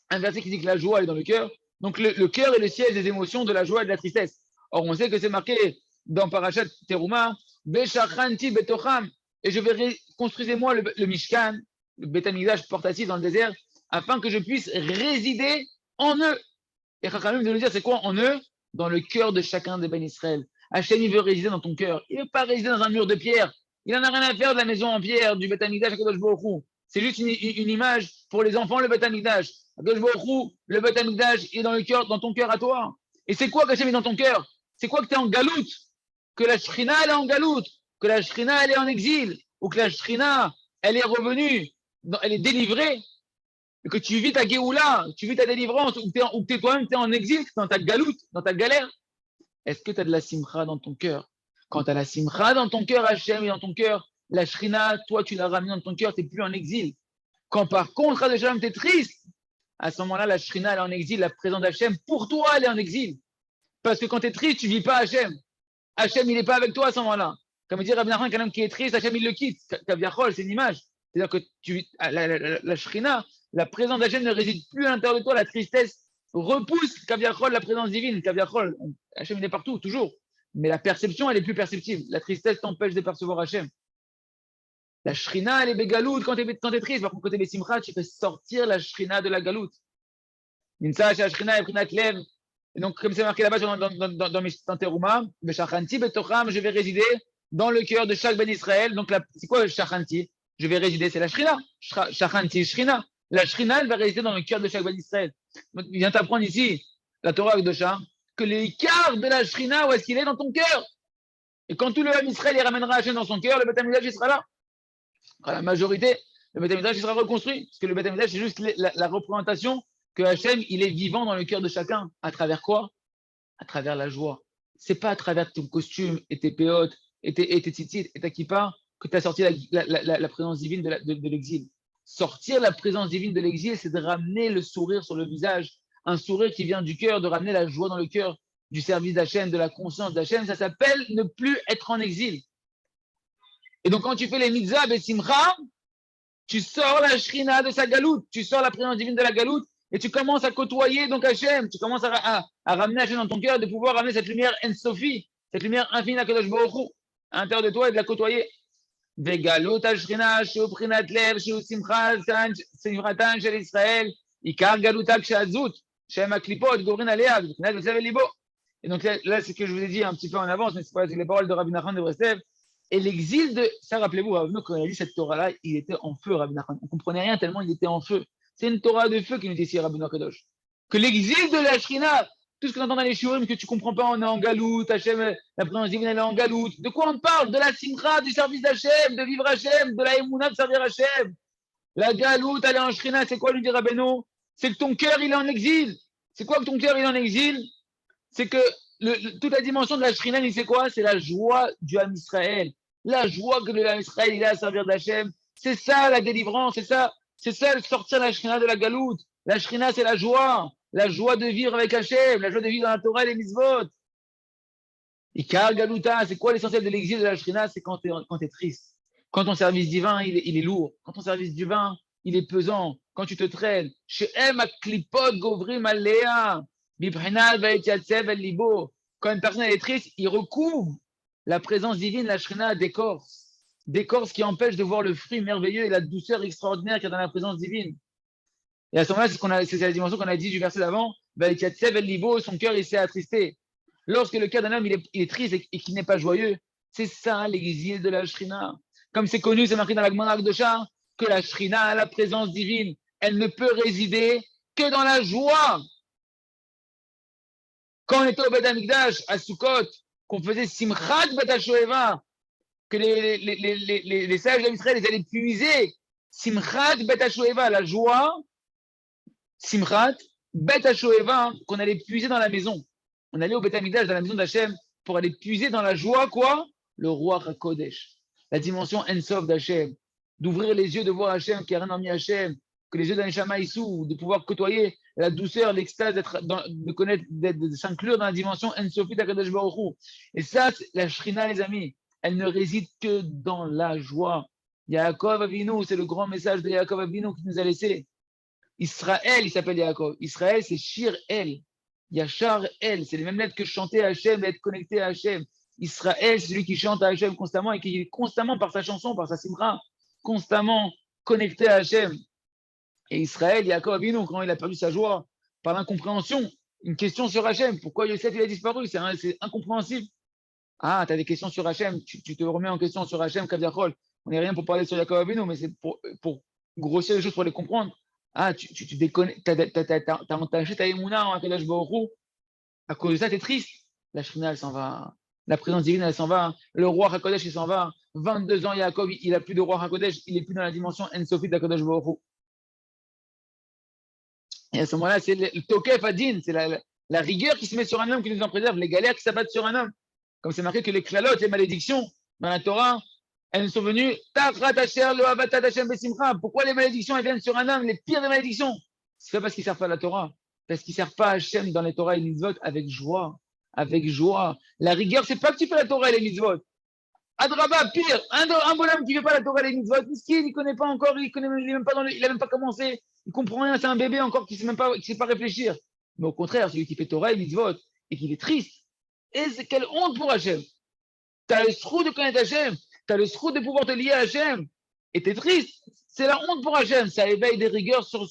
Un verset qui dit que la joie, elle est dans le cœur. Donc le cœur est le siège des émotions, de la joie et de la tristesse. Or, on sait que c'est marqué dans Parashat Teruma, Beshachanti Betocham, et je vais construisez-moi le Mishkan, le Beth Amikdash portatif dans le désert, afin que je puisse résider en eux. Et Chachamim de nous dire, c'est quoi en eux? Dans le cœur de chacun des Ben Israël. Hachem, il veut résider dans ton cœur. Il ne veut pas résider dans un mur de pierre. Il n'en a rien à faire de la maison en pierre, du Beth Amikdash à Kadosh Baruch Hu. C'est juste une image pour les enfants, le Beth Amikdash. Kadosh Baruch Hu, le Beth Amikdash est dans le cœur, dans ton cœur à toi. Et c'est quoi qu'Hachem est dans ton cœur? C'est quoi que tu es en galoute? Que la Shrina, elle est en galoute? Que la Shrina, elle est en exil? Ou que la Shrina, elle est revenue, elle est délivrée? Que tu vis ta Géoula, tu vis ta délivrance, ou que toi-même, tu es en exil, dans ta galoute, dans ta galère. Est-ce que tu as de la simcha dans ton cœur? Quand tu as la simcha dans ton cœur, Hachem est dans ton cœur, la shrina, toi, tu l'as ramenée dans ton cœur, tu n'es plus en exil. Quand par contre, Hachem, tu es triste, à ce moment-là, la shrina, elle est en exil, la présence d'Hachem, pour toi, elle est en exil. Parce que quand tu es triste, tu ne vis pas Hachem. Hachem, il n'est pas avec toi à ce moment-là. Comme dit Rabbi Nachman, quelqu'un qui est triste, Hachem, il le quitte. Kaviachol, c'est une image. C'est-à-dire que la shrina, la présence d'Hachem ne réside plus à l'intérieur de toi, la tristesse repousse Kaviachol, la présence divine. Kaviachol, Hachem, il est partout, toujours. Mais la perception, elle est plus perceptible. La tristesse t'empêche de percevoir Hachem. La shrina, elle est bégaloute quand tu es triste. Par contre, quand tu es besimcha, tu fais sortir la shrina de la galoute. Minsa, la shrina, elle prinat lev. Et donc, comme c'est marqué là-bas dans Teruma, je vais résider dans le cœur de chaque Ben Israël. Donc, c'est quoi le shachanti? Je vais résider, c'est la shrina. Shachanti, shrina. La shrina, elle va résider dans le cœur de chaque Ben Israël. Il vient t'apprendre ici, la Torah avec Dosha, que l'écart de la shrina, où est-ce qu'il est dans ton cœur? Et quand tout le Ben Israël, il ramènera Hachem dans son cœur, le Beth Amikdash, il sera là. À la majorité, le Beth Amikdash, il sera reconstruit. Parce que le Beth Amikdash, c'est juste la représentation que Hachem, il est vivant dans le cœur de chacun. À travers quoi? À travers la joie. C'est pas à travers ton costume et tes péotes et tes tzitzit et ta kippa que tu as sorti la présence divine de l'exil. Sortir la présence divine de l'exil, c'est de ramener le sourire sur le visage, un sourire qui vient du cœur, de ramener la joie dans le cœur, du service d'Hachem, de la conscience d'Hachem. Ça s'appelle ne plus être en exil. Et donc, quand tu fais les mitzvahs et simcha, tu sors la shrina de sa galoute, tu sors la présence divine de la galoute et tu commences à côtoyer donc Hachem, tu commences à ramener Hachem dans ton cœur, de pouvoir ramener cette lumière en-sophie, cette lumière infinie à Kadosh Baruch Hu, à l'intérieur de toi et de la côtoyer. Vegalot השכינה שהוא בחינת לב, שהוא שמחתן של ישראל, עיקר גלותה כשעזות, שהם הקליפות גוברין עליה, ובחינת בצלם ליבו. Et donc là, c'est ce que je vous ai dit un petit peu en avance, mais c'est les paroles de Rabbi Nachman de Breslev. Et l'exil de, ça rappelez-vous, quand il a dit cette Torah-là, il était en feu, Rabbi Nachman. On ne comprenait rien tellement il était en feu. C'est une Torah de feu qui nous dit ici, Rabbi Nachman. Que l'exil de la Shrina, tout ce qu'on entend dans les shurim, que tu ne comprends pas, on est en galoute, Hachem, la présence divine, elle est en galoute. De quoi on parle? De la simcha, du service d'Hachem, de vivre Hachem, de la émouna, de servir Hachem. La galoute, elle est en Shrina, c'est quoi, lui dit Rabbeinu? C'est que ton cœur, il est en exil. C'est quoi que ton cœur, il est en exil? C'est que toute la dimension de la Shrina, c'est quoi? C'est la joie du Ham Israël. La joie que le Ham Israël il a à servir d'Hachem. C'est ça la délivrance, c'est ça sortir la Shrina de la galoute. La Shrina, c'est la joie de vivre avec Hachem, la joie de vivre dans la Torah et les mitzvot. Ikar Galuta, c'est quoi l'essentiel de l'exil de la Shrina? C'est quand tu es triste. Quand ton service divin, il est lourd. Quand ton service divin, il est pesant. Quand tu te traînes. Quand une personne est triste, il recouvre la présence divine, la Shrina d'écorce. D'écorce qui empêche de voir le fruit merveilleux et la douceur extraordinaire qu'il y a dans la présence divine. Et à ce moment-là, c'est la dimension qu'on a dit du verset d'avant. Son cœur, il s'est attristé. Lorsque le cœur d'un homme il est triste et qu'il n'est pas joyeux, c'est ça l'exil de la Shrina. Comme c'est connu, c'est marqué dans la Gemara de Char, que la Shrina, la présence divine, elle ne peut résider que dans la joie. Quand on était au Beth Amikdash, à Sukkot, qu'on faisait Simchat Bet HaShoeva, que les sages d'Israël les allaient puiser, Simchat Bet HaShoeva, la joie, Simchat Bet HaShoeva, qu'on allait puiser dans la maison. On allait au Beth Amikdash, dans la maison d'Hachem, pour aller puiser dans la joie, quoi? Le roi HaKodesh. La dimension Ensof d'Hachem. D'ouvrir les yeux, de voir Hachem, qui a rien hormis Hachem. Que les yeux d'un Neshama ils s'ouvrent, de pouvoir côtoyer la douceur, l'extase, de connaître, de s'inclure dans la dimension Ensofi d'Akadosh Baruch Hu. Et ça, la Shrina, les amis, elle ne réside que dans la joie. Yaakov Avinu, c'est le grand message de Yaakov Avinu qui nous a laissé. Israël, il s'appelle Yaakov. Israël, c'est Shir El. Yachar El, c'est les mêmes lettres que chanter à Hachem et être connecté à Hachem. Israël, c'est celui qui chante à Hachem constamment et qui est constamment par sa chanson, par sa simra, constamment connecté à Hachem. Et Israël, Yaakov Avinu, quand il a perdu sa joie par l'incompréhension, une question sur Hachem, pourquoi Yosef il a disparu, c'est incompréhensible. Ah, tu as des questions sur Hachem, tu te remets en question sur Hachem, Kaviachol. On n'est rien pour parler sur Yaakov Avinu, mais c'est pour grossir les choses, pour les comprendre. Ah, tu déconnes, t'as entaché ta émouna en Akadosh Baruch Hu. À cause de ça, t'es triste. La Shrina, elle s'en va. La présence divine, elle s'en va. Le roi HaKodesh, il s'en va. 22 ans, Yaakov, il n'a plus de roi HaKodesh. Il n'est plus dans la dimension En-Sofit d'Akadosh Baruch Hu. Et à ce moment-là, c'est le Tokef Adin, c'est la rigueur qui se met sur un homme qui nous en préserve, les galères qui s'abattent sur un homme. Comme c'est marqué que les klalotes, les malédictions, dans la Torah, elles sont venues. Pourquoi les malédictions elles viennent sur un homme, les pires des malédictions? C'est pas parce qu'ils ne servent pas à la Torah, parce qu'ils ne servent pas à Hachem dans les Torah et les mitzvot avec joie. Avec joie. La rigueur, c'est pas que tu fais la Torah et les mitzvot. Adraba, pire, un bonhomme qui ne fait pas la Torah et les mitzvot, il ne connaît pas encore, il n'a même pas commencé, il ne comprend rien, c'est un bébé encore qui ne sait pas réfléchir. Mais au contraire, celui qui fait Torah et mitzvot et qui est triste, et c'est quelle honte pour Hachem. Tu as le srou de connaître Hachem, tu as le srou de pouvoir te lier à Hachem, et tu es triste. C'est la honte pour Hachem, ça éveille des rigueurs sur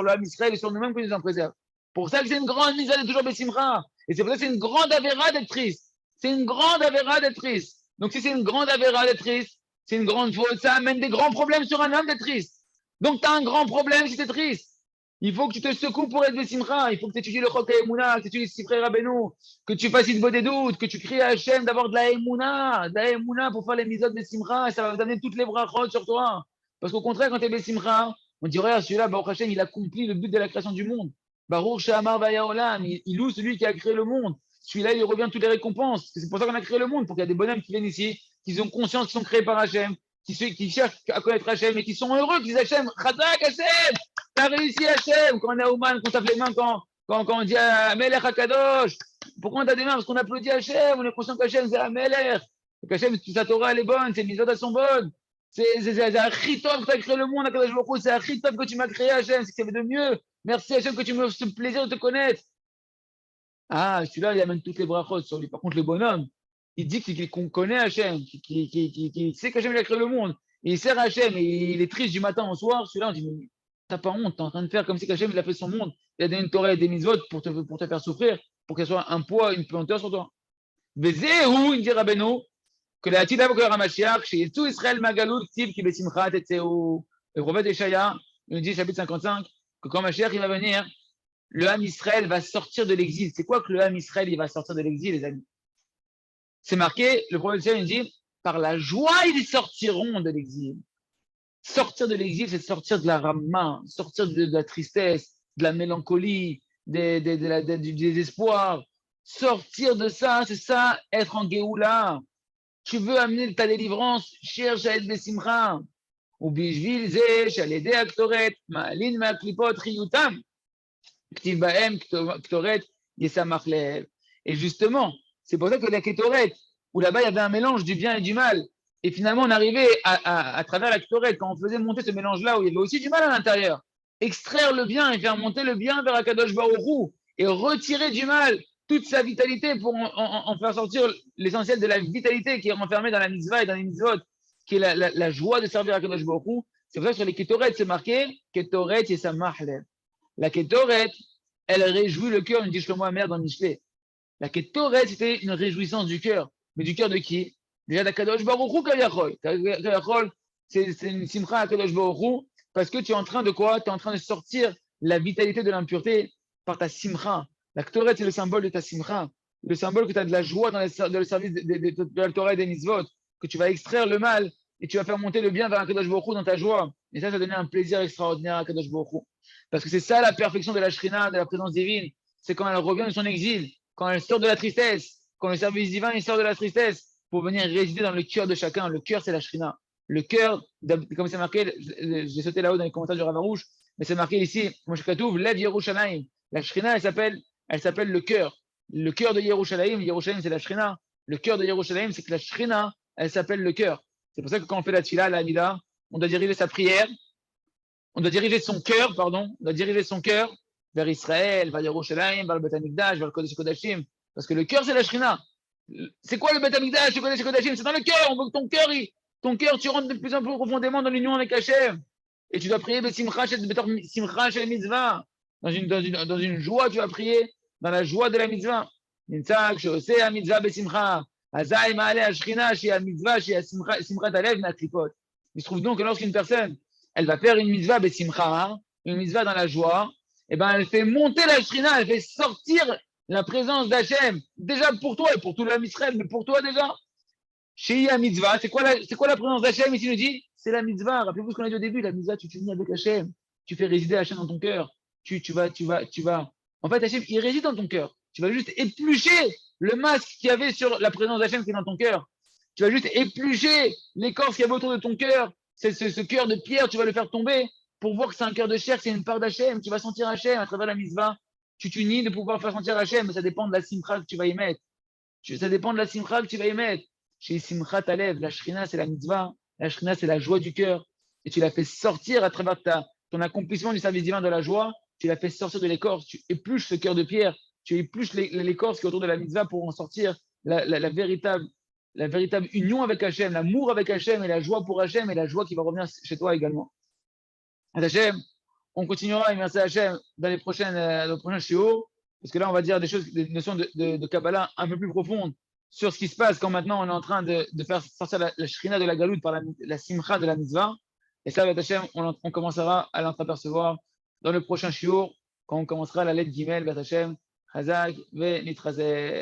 l'âme Israël et sur nous-mêmes que nous en préserve. Pour ça que c'est une grande mise de toujours Bessimra. Et c'est pour ça que c'est une grande avéra d'être triste. C'est une grande avéra d'être triste. Donc si c'est une grande avéra d'être triste, c'est une grande faute, ça amène des grands problèmes sur un homme d'être triste. Donc tu as un grand problème si tu es triste. Il faut que tu te secoues pour être Bessimra. Il faut que tu étudies le Chok Emouna, que tu étudies Sifrei Rabbeinu, que tu fasses Idbo des doutes, que tu cries à Hachem d'avoir de la Emouna pour faire les misotes Bessimra. Et ça va t'amener toutes les brachot sur toi. Parce qu'au contraire, quand tu es Bessimra, on dirait, celui-là, Baruch Hashem, il accomplit le but de la création du monde. Baruch Shamar Vayaolam, il loue celui qui a créé le monde. Celui-là, il revient toutes les récompenses. C'est pour ça qu'on a créé le monde, pour qu'il y ait des bonhommes qui viennent ici, qui ont conscience qu'ils sont créés par Hachem, qui cherchent à connaître Hachem et qui sont heureux, qui disent Hachem, Khatak Hachem, t'as réussi Hachem. Quand on est à Ouman, qu'on tape les mains, quand on dit Melech Hakadosh, pourquoi on a des mains? Parce qu'on applaudit Hachem, on est conscient qu'Hachem, c'est Melech. Hachem, sa Torah, elle est bonne, ses mitzvot, elles sont bonnes. C'est un chitov que tu as créé le monde, c'est un chitov que tu m'as créé, Hachem, c'est ce qu'il y avait de mieux. Merci Hachem que tu me fais plaisir de te connaître. Ah, celui-là, il amène toutes les brachot sur lui. Par contre, le bonhomme, il dit qu'on connaît Hachem, qu'il sait qu'Hachem il a créé le monde. Et il sert Hachem et il est triste du matin au soir. Celui-là, on dit, mais t'as pas honte, t'es en train de faire comme si Hachem il a fait son monde. Il a donné une Torah et des mitzvot pour te faire souffrir, pour qu'elle soit un poids, une pesanteur sur toi. Vezé où, il dit Rabbeinu, que la Tida Vokar HaMashiach, chez tout Israël Magalout, Tiv, qui Besimchat, etc. Le prophète Échaïa, il nous dit, chapitre 55, que quand Mashiach il va venir, le Ham Israël va sortir de l'exil. C'est quoi que le Ham Israël il va sortir de l'exil, les amis? C'est marqué, le prophète il dit, par la joie ils sortiront de l'exil. Sortir de l'exil, c'est sortir de la rama, sortir de la tristesse, de la mélancolie, du désespoir, Sortir de ça, c'est ça, être en Géoula. Tu veux amener ta délivrance, cherche à être Bessimcha. Ou Bishvil Ze, Shalede Aktoret, Ma'alin Ma'aklipot, Riyutam, Ktiv Baem, Ktoret, Yesamach Lev. Et justement, c'est pour ça que la Ketoret, où là-bas il y avait un mélange du bien et du mal, et finalement on arrivait à travers la Ketoret, quand on faisait monter ce mélange-là, où il y avait aussi du mal à l'intérieur, extraire le bien et faire monter le bien vers Akadosh Baruch Hu, et retirer du mal toute sa vitalité pour en faire sortir l'essentiel de la vitalité qui est renfermée dans la mitzvah et dans les mitzvot, qui est la joie de servir Akadosh Baruch Hu. C'est pour ça que sur les Ketoret, c'est marqué Ketoret Yesamach Lev. La Ketoret, elle réjouit le cœur, nous dit Shlomo Amer dans Michelet. La Ketoret, c'était une réjouissance du cœur. Mais du cœur de qui? Déjà d'Akadosh Baruch Hu Kaviyachol. Kaviyachol, c'est une simcha à Akadosh Baruch Hu, parce que tu es en train de quoi? Tu es en train de sortir la vitalité de l'impureté par ta simcha. La Ketoret, c'est le symbole de ta simcha. Le symbole que tu as de la joie dans le service de la Torah et des mitzvot, que tu vas extraire le mal et tu vas faire monter le bien vers Akadosh Baruch Hu dans ta joie. Et ça va donner un plaisir extraordinaire à Akadosh Baruch Hu. Parce que c'est ça la perfection de la Shrina, de la présence divine. C'est quand elle revient de son exil, quand elle sort de la tristesse, quand le service divin il sort de la tristesse pour venir résider dans le cœur de chacun. Le cœur, c'est la Shrina. Le cœur, comme c'est marqué, j'ai sauté là-haut dans les commentaires du Ravarouche, mais c'est marqué ici, Moshe Katouf, Lev Yerushalayim. La Shrina, elle s'appelle le cœur. Le cœur de Yerushalayim, Yerushalayim, c'est la Shrina. Le cœur de Yerushalayim, c'est que la Shrina, elle s'appelle le cœur. C'est pour ça que quand on fait la Tfila, la Hamida, on doit diriger sa prière, on doit diriger son cœur, vers Israël, vers Yerushalayim, vers le Beth Amikdash, vers le Kodesh Kodashim, parce que le cœur, c'est la Shrina. C'est quoi le Beth Amikdash, le Kodesh Kodashim? C'est dans le cœur. On veut que ton cœur, tu rentres de plus en plus profondément dans l'union avec Hachem. Et tu dois prier Simcha Shel Mitzvah. Dans une joie, tu vas prier dans la joie de la mitzvah. Nitzak, Shosea Mitzvah Besimcha. Azai Maale Ashchina, Shia Mitzvah, Shia Simchat Alev, Natripot. Il se trouve donc que lorsqu'une personne, elle va faire une mitzvah Besimcha, une mitzvah dans la joie, et ben elle fait monter la Shrina, elle fait sortir la présence d'Hachem, déjà pour toi et pour tout l'homme Israël, mais pour toi déjà. Shia Mitzvah, c'est quoi la présence d'Hachem ici, il nous dit? C'est la mitzvah. Rappelez-vous ce qu'on a dit au début, la mitzvah, tu t'unis avec Hachem, tu fais résider Hachem dans ton cœur, tu vas. En fait, Hachem, il réside dans ton cœur. Tu vas juste éplucher le masque qu'il y avait sur la présence d'Hachem qui est dans ton cœur. Tu vas juste éplucher l'écorce qu'il y avait autour de ton cœur. Ce cœur de pierre, tu vas le faire tomber pour voir que c'est un cœur de chair, que c'est une part d'Hachem. Tu vas sentir Hachem à travers la mitzvah. Tu t'unis de pouvoir faire sentir Hachem, mais ça dépend de la simcha que tu vas y mettre. Ça dépend de la simcha que tu vas y mettre. Chez Simchat Alev, la Shrina, c'est la mitzvah. La Shrina, c'est la joie du cœur. Et tu l'as fait sortir à travers ton accomplissement du service divin de la joie. Tu l'as fait sortir de l'écorce. Tu épluches ce cœur de pierre. Tu épluches l'écorce qui est autour de la mitzvah pour en sortir la véritable union avec Hachem, l'amour avec Hachem et la joie pour Hachem et la joie qui va revenir chez toi également. Hachem, on continuera, merci Hachem, dans les prochains shiur, parce que là, on va dire des notions de Kabbalah un peu plus profondes sur ce qui se passe quand maintenant on est en train de faire sortir la Shrina de la Galoute par la Simcha de la Mitzvah. Et ça, avec Hachem, on commencera à l'entreapercevoir dans le prochain shiur, quand on commencera la lettre Gimel, Hachem, Chazak, Ve Nitrazeh.